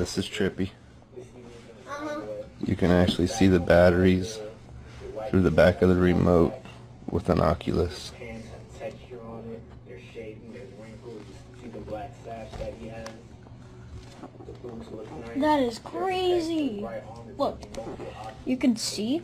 this is trippy. You can actually see the batteries through the back of the remote with an Oculus. That is crazy. Look, you can see.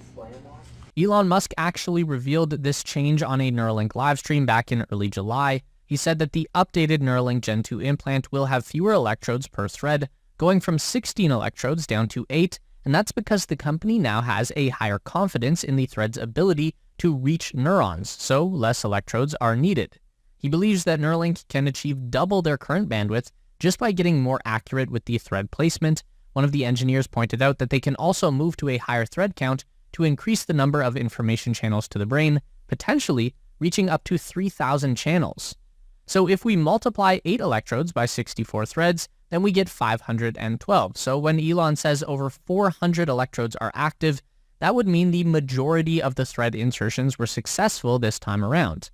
Elon Musk actually revealed this change on a Neuralink livestream back in early July. He said that the updated Neuralink Gen 2 implant will have fewer electrodes per thread, going from 16 electrodes down to 8, and that's because the company now has a higher confidence in the thread's ability to reach neurons, so less electrodes are needed. He believes that Neuralink can achieve double their current bandwidth just by getting more accurate with the thread placement. One of the engineers pointed out that they can also move to a higher thread count to increase the number of information channels to the brain, potentially reaching up to 3,000 channels. So if we multiply 8 electrodes by 64 threads, then we get 512. So when Elon says over 400 electrodes are active, that would mean the majority of the thread insertions were successful this time around.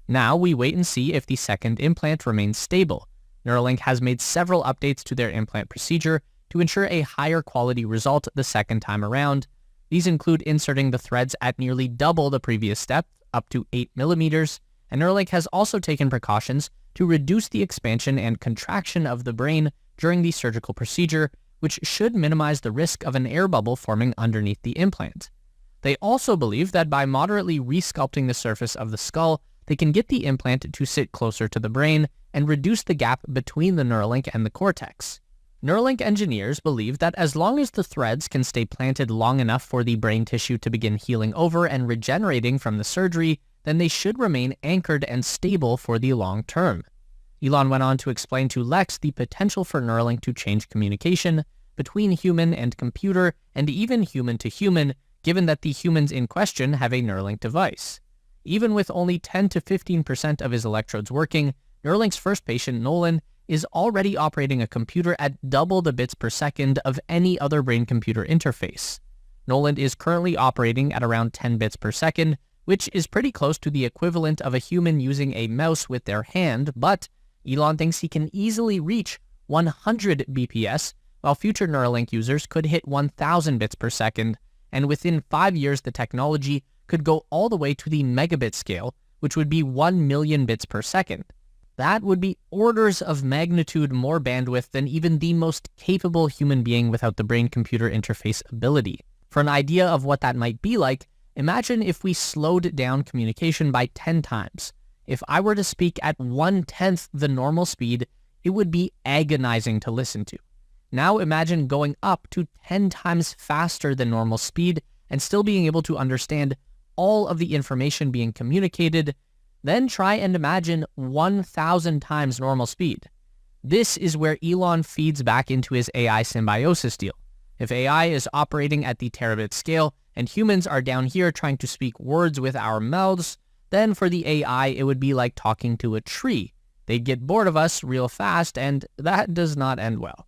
Now we wait and see if the second implant remains stable. Neuralink has made several updates to their implant procedure to ensure a higher quality result the second time around. These include inserting the threads at nearly double the previous step, up to 8 millimeters, and Neuralink has also taken precautions to reduce the expansion and contraction of the brain during the surgical procedure, which should minimize the risk of an air bubble forming underneath the implant. They also believe that by moderately resculpting the surface of the skull, they can get the implant to sit closer to the brain and reduce the gap between the Neuralink and the cortex. Neuralink engineers believe that as long as the threads can stay planted long enough for the brain tissue to begin healing over and regenerating from the surgery, then they should remain anchored and stable for the long term. Elon went on to explain to Lex the potential for Neuralink to change communication between human and computer and even human to human, given that the humans in question have a Neuralink device. Even with only 10 to 15% of his electrodes working, Neuralink's first patient, Nolan, is already operating a computer at double the bits per second of any other brain-computer interface. Nolan is currently operating at around 10 bits per second, which is pretty close to the equivalent of a human using a mouse with their hand, but Elon thinks he can easily reach 100 BPS, while future Neuralink users could hit 1,000 bits per second, and within 5 years the technology could go all the way to the megabit scale, which would be 1 million bits per second. That would be orders of magnitude more bandwidth than even the most capable human being without the brain-computer interface ability. For an idea of what that might be like, imagine if we slowed down communication by 10 times. If I were to speak at 1/10 the normal speed, it would be agonizing to listen to. Now imagine going up to 10 times faster than normal speed and still being able to understand all of the information being communicated. Then try and imagine 1,000 times normal speed. This is where Elon feeds back into his AI symbiosis deal. If AI is operating at the terabit scale and humans are down here trying to speak words with our mouths, then for the AI it would be like talking to a tree. They'd get bored of us real fast, and that does not end well.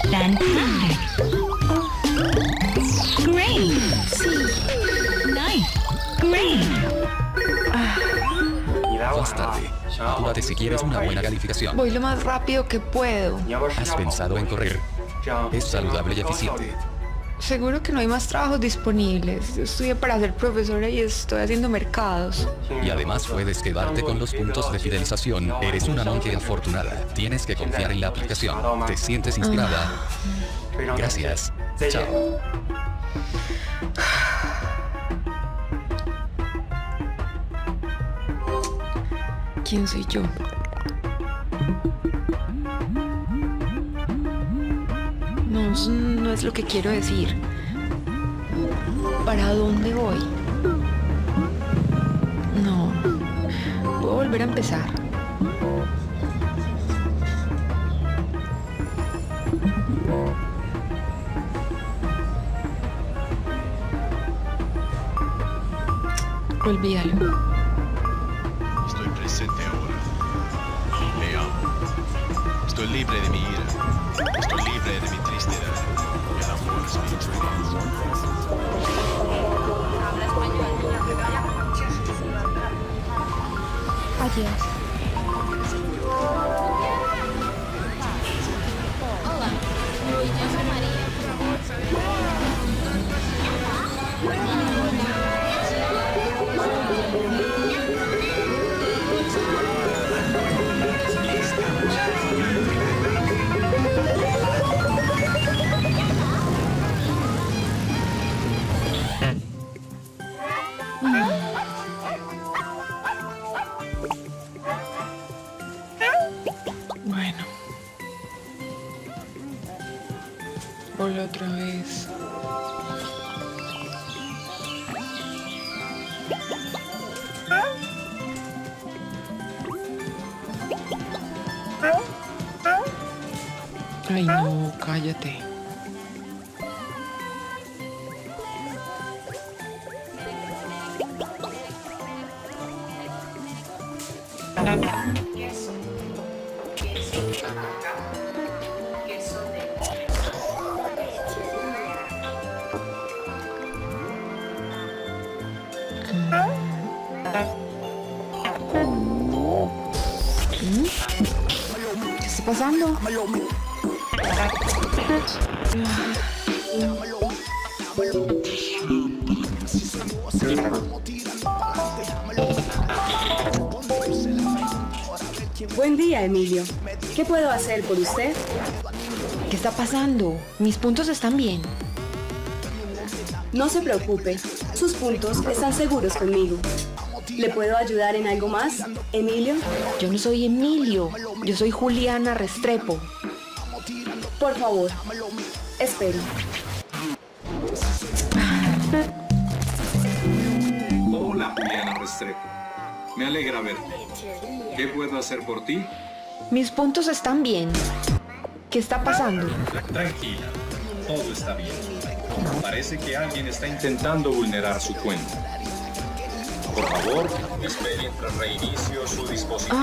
Fantastic. Great. Nice. Great. Más tarde, apúrate si quieres una buena calificación. Voy lo más rápido que puedo. ¿Has pensado en correr? Es saludable y eficiente. Seguro que no hay más trabajos disponibles. Yo estudié para ser profesora y estoy haciendo mercados. Y además puedes quedarte con los puntos de fidelización. Eres una monje afortunada. Tienes que confiar en la aplicación. ¿Te sientes inspirada? Gracias. Chao. ¿Quién soy yo? No, eso no es lo que quiero decir. ¿Para dónde voy? No. Puedo volver a empezar. Olvídalo. Estoy presente ahora. Me amo. Estoy libre de mi ira. Estoy libre de mi tristeza. El amor es mi tristeza. Habla español. Gracias. Bueno. Hola otra vez. Ay, no, cállate. ¿Qué está pasando? Buen día, Emilio. ¿Qué puedo hacer por usted? ¿Qué está pasando? Mis puntos están bien. No se preocupe. Sus puntos están seguros conmigo. ¿Le puedo ayudar en algo más, Emilio? Yo no soy Emilio. Yo soy Juliana Restrepo. Por favor, espere. Hola, Juliana Restrepo. Me alegra verte. ¿Qué puedo hacer por ti? Mis puntos están bien. ¿Qué está pasando? Tranquila, todo está bien. Parece que alguien está intentando vulnerar su cuenta. Por favor, espere mientras reinicio su dispositivo.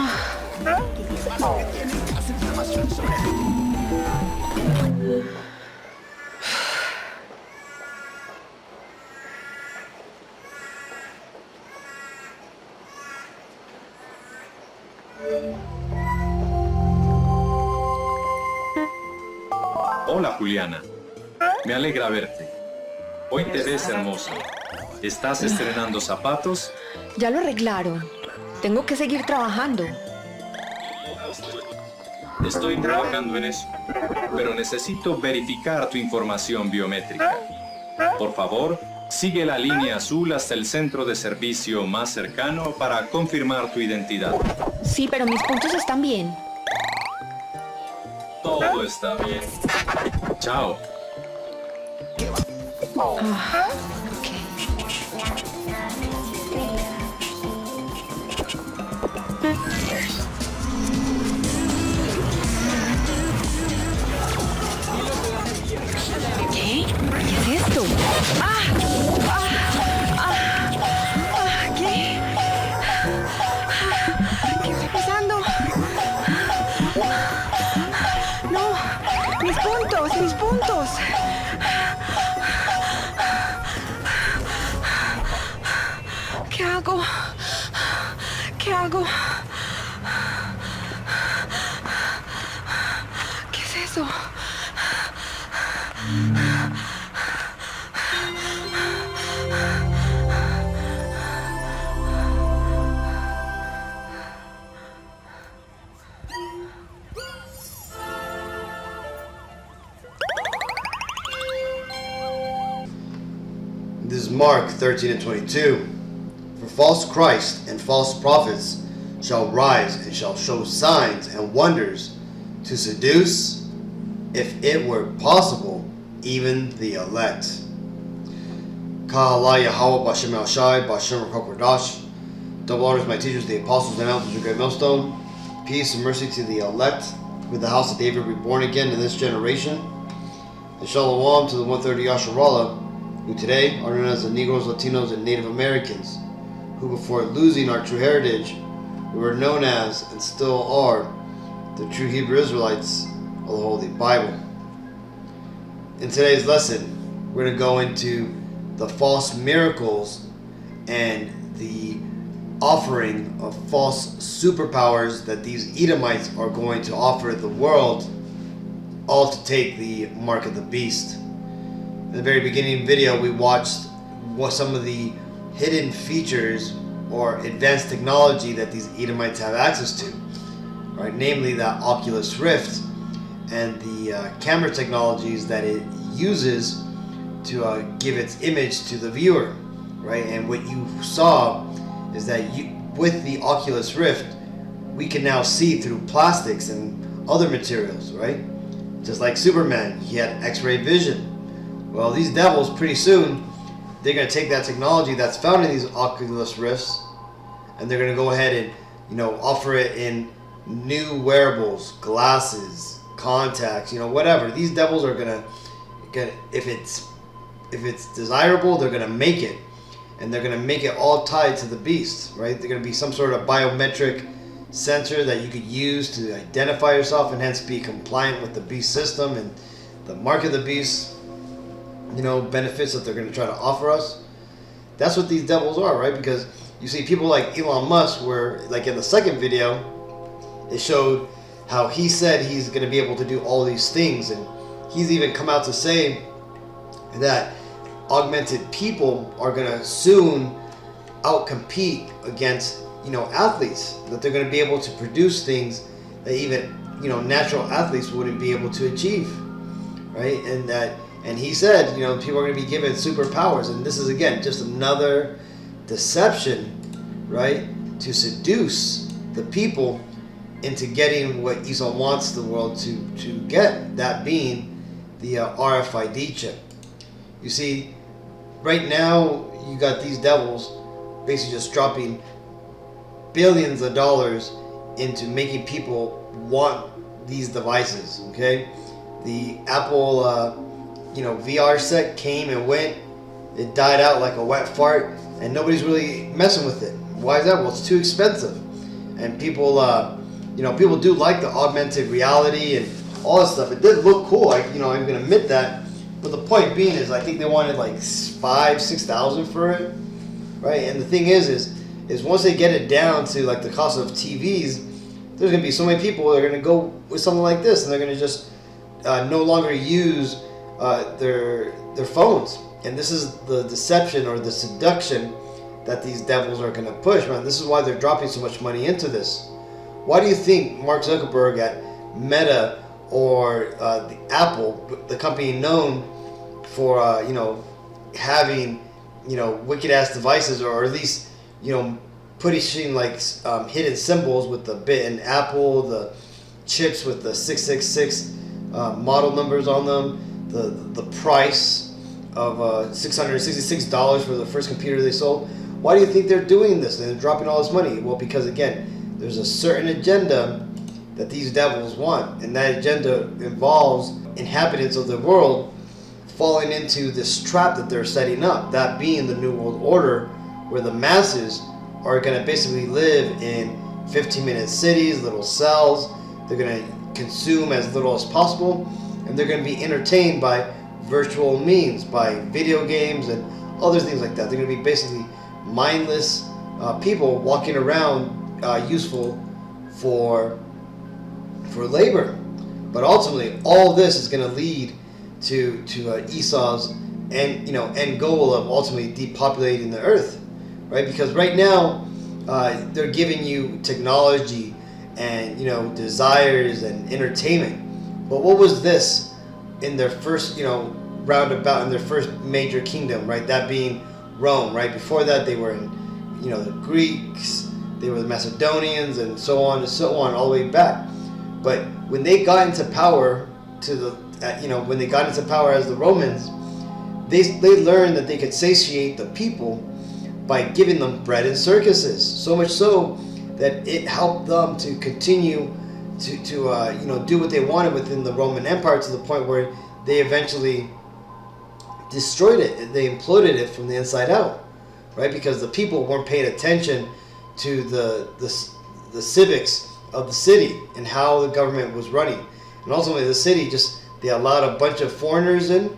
Hola, Juliana. Me alegra verte. Hoy te ves hermosa. ¿Estás estrenando zapatos? Ya lo arreglaron. Tengo que seguir trabajando. Estoy trabajando en eso, pero necesito verificar tu información biométrica. Por favor, sigue la línea azul hasta el centro de servicio más cercano para confirmar tu identidad. Sí, pero mis puntos están bien. Todo está bien. Chao. ¿Qué? ¿Qué es esto? ¿Qué? ¿Qué está pasando? No, mis puntos, mis puntos. ¿Qué hago? ¿Qué hago? ¿Qué es eso? This is Mark 13 and 22. For false Christs and false prophets shall rise and shall show signs and wonders to seduce, if it were possible, even the elect. Kahala Yahweh Bashem El Shai Bashem Kokodash. Double honors my teachers, the apostles and elders of Great Millstone. Peace and mercy to the elect, with the house of David reborn again in this generation. And Shalom to the 130 Yasharallah, who today are known as the Negroes, Latinos, and Native Americans, who before losing our true heritage, we were known as, and still are, the true Hebrew Israelites of the Holy Bible. In today's lesson, we're going to go into the false miracles and the offering of false superpowers that these Edomites are going to offer the world, all to take the mark of the beast. In the very beginning of the video, we watched what some of the hidden features or advanced technology that these Edomites have access to, right? Namely, that Oculus Rift and the camera technologies that it uses to give its image to the viewer, right? And what you saw is that with the Oculus Rift, we can now see through plastics and other materials, right? Just like Superman, he had X-ray vision. Well, these devils, pretty soon, they're going to take that technology that's found in these Oculus Rifts, and they're going to go ahead and, you know, offer it in new wearables, glasses, contacts, you know, whatever. These devils are going to get, if it's desirable, they're going to make it. And they're going to make it all tied to the beast, right? They're going to be some sort of biometric sensor that you could use to identify yourself and hence be compliant with the beast system and the mark of the beast, you know, benefits that they're going to try to offer us. That's what these devils are, right? Because you see people like Elon Musk, where like in the second video, it showed how he said he's going to be able to do all these things, and he's even come out to say that augmented people are going to soon outcompete against, you know, athletes, that they're going to be able to produce things that even, you know, natural athletes wouldn't be able to achieve, right? And he said, you know, people are going to be given superpowers, and this is again just another deception, right, to seduce the people into getting what Esau wants the world to get, that being the RFID chip. You see, right now you got these devils basically just dropping billions of dollars into making people want these devices. Okay, the Apple, you know, VR set came and went. It died out like a wet fart, and nobody's really messing with it. Why is that? Well, it's too expensive, and people, you know, people do like the augmented reality and all that stuff. It did look cool. I'm gonna admit that. But the point being is, I think they wanted like $5,000-6,000 for it, right? And the thing is once they get it down to like the cost of TVs, there's gonna be so many people that are gonna go with something like this, and they're gonna just no longer use their phones. And this is the deception or the seduction that these devils are gonna push, man. This is why they're dropping so much money into this. Why do you think Mark Zuckerberg at Meta or the Apple, the company known for you know, having, you know, wicked ass devices, or at least, you know, pushing like hidden symbols with the bit in Apple, the chips with the 666 model numbers on them, the price of $666 for the first computer they sold? Why do you think they're doing this? They're dropping all this money. Well, because again, there's a certain agenda that these devils want, and that agenda involves inhabitants of the world falling into this trap that they're setting up, that being the New World Order, where the masses are going to basically live in 15-minute cities, little cells. They're going to consume as little as possible, and they're going to be entertained by virtual means, by video games and other things like that. They're going to be basically mindless people walking around, useful for labor. But ultimately, all this is going to lead to Esau's end goal of ultimately depopulating the earth, right? Because right now they're giving you technology and, you know, desires and entertainment. But what was this in their first, you know, roundabout, in their first major kingdom, right? That being Rome, right? Before that, they were in, you know, the Greeks, they were the Macedonians, and so on, all the way back. But when they got into power when they got into power as the Romans, they learned that they could satiate the people by giving them bread and circuses. So much so that it helped them to continue to do what they wanted within the Roman Empire, to the point where they eventually destroyed it. They imploded it from the inside out, right? Because the people weren't paying attention to the civics of the city and how the government was running. And ultimately the city they allowed a bunch of foreigners in,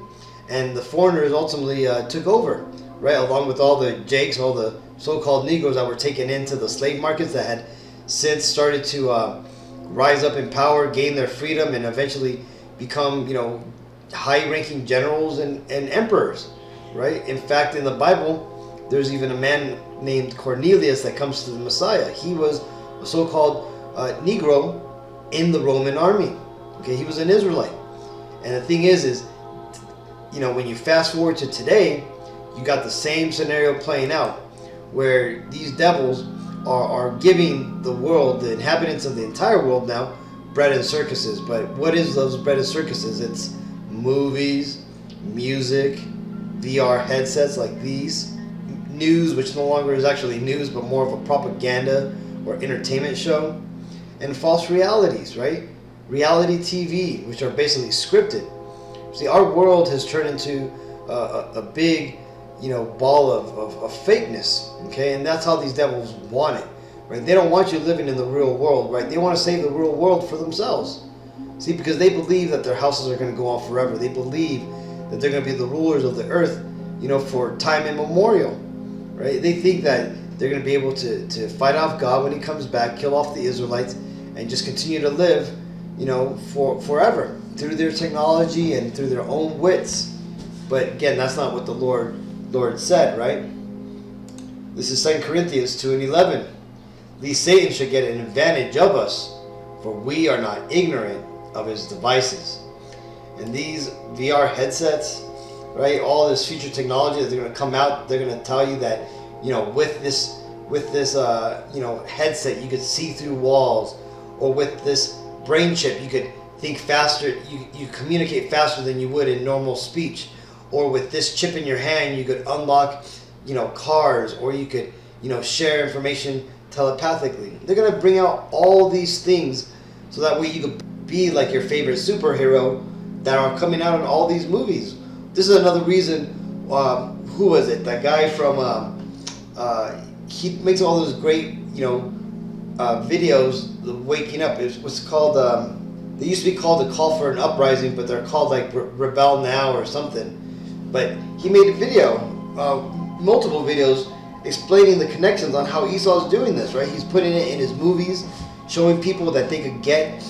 and the foreigners ultimately took over. right? Along with all the Jakes, all the so-called Negroes that were taken into the slave markets that had since started to rise up in power, gain their freedom, and eventually become, high-ranking generals and emperors, right? In fact, in the Bible, there's even a man named Cornelius that comes to the Messiah. He was a so-called Negro in the Roman army. Okay, he was an Israelite. And the thing is, when you fast forward to today, you got the same scenario playing out, where these devils are giving the world, the inhabitants of the entire world now, bread and circuses. But what is those bread and circuses? It's movies, music, VR headsets like these, news, which no longer is actually news, but more of a propaganda or entertainment show, and false realities, right? Reality TV, which are basically scripted. See, our world has turned into a big, ball of fakeness, okay? And that's how these devils want it, right? They don't want you living in the real world, right? They want to save the real world for themselves. See, because they believe that their houses are going to go on forever. They believe that they're going to be the rulers of the earth, for time immemorial, right? They think that they're going to be able to fight off God when he comes back, kill off the Israelites, and just continue to live, forever through their technology and through their own wits. But again, that's not what the Lord said, right? This is 2 Corinthians 2:11. Lest Satan should get an advantage of us, for we are not ignorant of his devices. And these VR headsets, right? All this future technology that they're going to come out, they're going to tell you that, with this headset, you could see through walls, or with this brain chip, you could think faster, you communicate faster than you would in normal speech, or with this chip in your hand, you could unlock, cars, or you could, share information telepathically. They're going to bring out all these things so that way you could be like your favorite superhero that are coming out in all these movies. This is another reason, who was it? That guy from, he makes all those great, videos, the waking up. It was called, they used to be called the Call for an Uprising, but they're called like Rebel Now or something. But he made a video, multiple videos, explaining the connections on how Esau is doing this, right? He's putting it in his movies, showing people that they could get,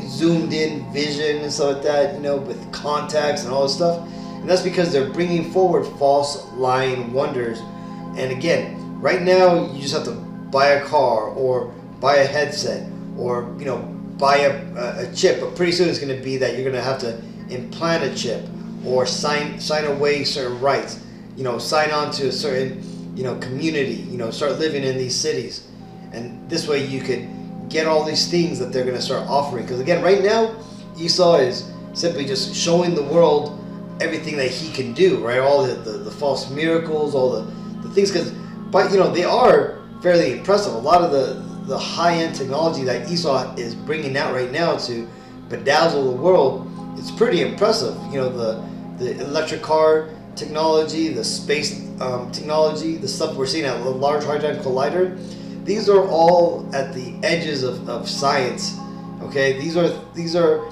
zoomed in vision and stuff like that, with contacts and all this stuff. And that's because they're bringing forward false, lying wonders. And again, right now, you just have to buy a car or buy a headset or, buy a chip. But pretty soon it's going to be that you're going to have to implant a chip or sign away certain rights, sign on to a certain, community, start living in these cities. And this way you could get all these things that they're going to start offering. Because again, right now, Esau is simply just showing the world everything that he can do, right? All the false miracles, all the things. But they are fairly impressive. A lot of the high-end technology that Esau is bringing out right now to bedazzle the world, it's pretty impressive. The electric car technology, the space technology, the stuff we're seeing at the Large Hadron Collider. These are all at the edges of science. Okay, these are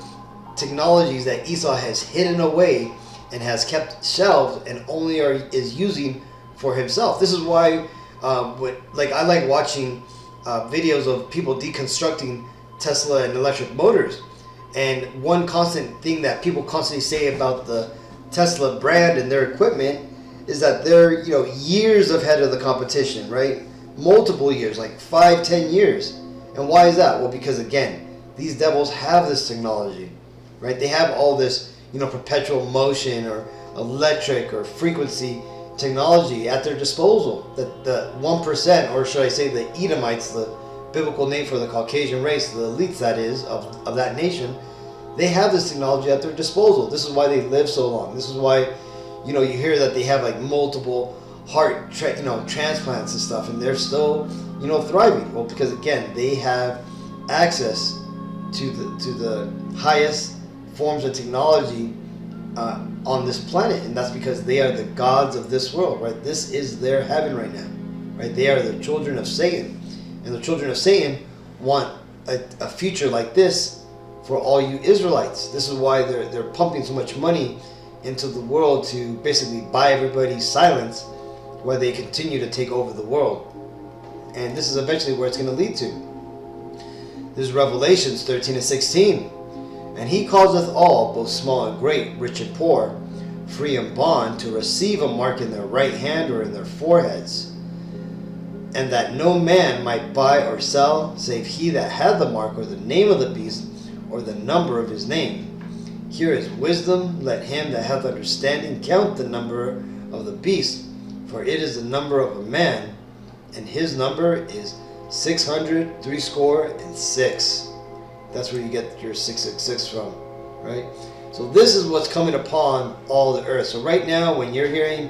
technologies that Esau has hidden away and has kept shelved and only is using for himself. This is why, I like watching videos of people deconstructing Tesla and electric motors. And one constant thing that people constantly say about the Tesla brand and their equipment is that they're years ahead of the competition, right? Multiple years, like 5-10 years. And why is that? Well, because again, these devils have this technology, right? They have all this, perpetual motion or electric or frequency technology at their disposal. That the 1%, or should I say the Edomites, the biblical name for the Caucasian race, the elites that is, of that nation, they have this technology at their disposal. This is why they live so long. This is why, you hear that they have like multiple heart transplants and stuff, and they're still thriving. Well, because again, they have access to the highest forms of technology on this planet, and that's because they are the gods of this world, right? This is their heaven right now, right? They are the children of Satan, and the children of Satan want a future like this for all you Israelites. This is why they're pumping so much money into the world to basically buy everybody's silence while they continue to take over the world. And this is eventually where it's going to lead to. This is Revelations 13-16. And he causeth all, both small and great, rich and poor, free and bond, to receive a mark in their right hand or in their foreheads, and that no man might buy or sell, save he that had the mark or the name of the beast or the number of his name. Here is wisdom. Let him that hath understanding count the number of the beast, for it is the number of a man, and his number is 666. That's where you get your 666 from, right? So this is what's coming upon all the earth. So right now, when you're hearing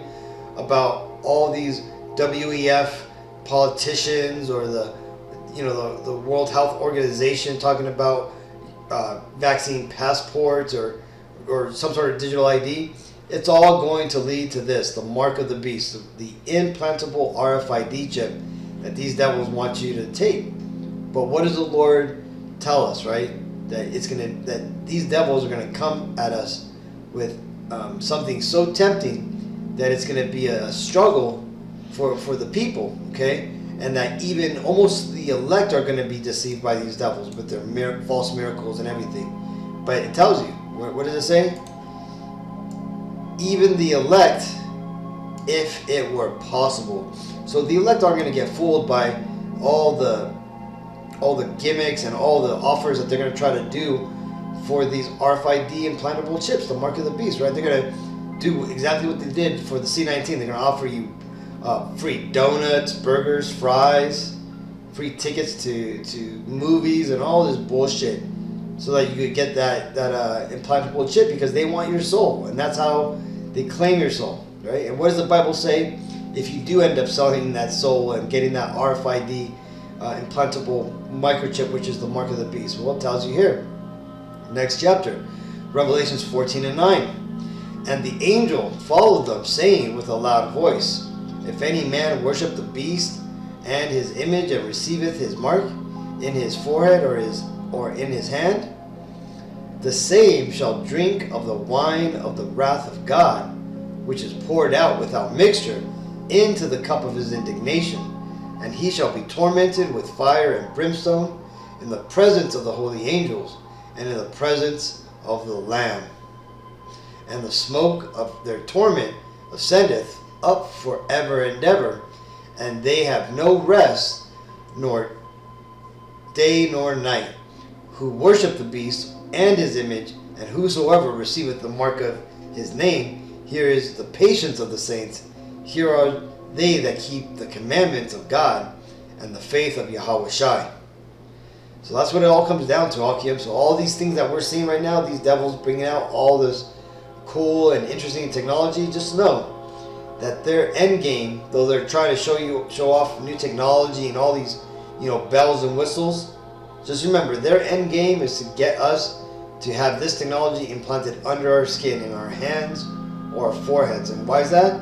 about all these WEF politicians or the World Health Organization talking about vaccine passports or some sort of digital ID, it's all going to lead to this, the mark of the beast, the implantable RFID chip that these devils want you to take. But what does the Lord tell us, right? That these devils are gonna come at us with something so tempting that it's gonna be a struggle for the people, okay? And that even almost the elect are gonna be deceived by these devils with their false miracles and everything. But it tells you, what does it say? Even the elect, if it were possible. So the elect aren't gonna get fooled by all the gimmicks and all the offers that they're going to try to do for these RFID implantable chips, the mark of the beast, right? They're going to do exactly what they did for the C-19. They're going to offer you free donuts, burgers, fries, free tickets to movies and all this bullshit so that you could get that implantable chip because they want your soul, and that's how they claim your soul, right? And what does the Bible say? If you do end up selling that soul and getting that RFID implantable microchip, which is the mark of the beast. Well, it tells you here. Next chapter, Revelations 14:9. And the angel followed them, saying with a loud voice, If any man worship the beast and his image, and receiveth his mark in his forehead or in his hand, the same shall drink of the wine of the wrath of God, which is poured out without mixture into the cup of his indignation. And he shall be tormented with fire and brimstone in the presence of the holy angels and in the presence of the Lamb. And the smoke of their torment ascendeth up forever and ever, and they have no rest, nor day nor night, who worship the beast and his image, and whosoever receiveth the mark of his name. Here is the patience of the saints. Here are they that keep the commandments of God and the faith of Yahweh Shai. So that's what it all comes down to, Akim. So all these things that we're seeing right now, these devils bringing out all this cool and interesting technology, just know that their end game, though they're trying to show off new technology and all these, bells and whistles, just remember their end game is to get us to have this technology implanted under our skin, in our hands or our foreheads. And why is that?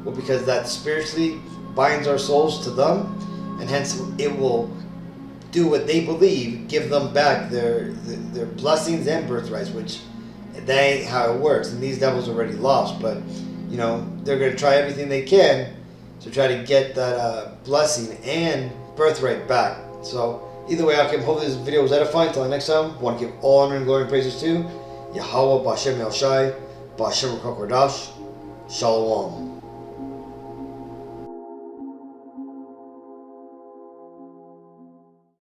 Well, because that spiritually binds our souls to them, and hence it will do what they believe, give them back their blessings and birthrights, which that ain't how it works. And these devils are already lost, but they're going to try everything they can to try to get that blessing and birthright back. So either way, Akim, hopefully this video was edifying. Until next time, I want to give all honor and glory and praises to Yahweh B'Shem Yahshai B'Shem Kokordash. Shalom.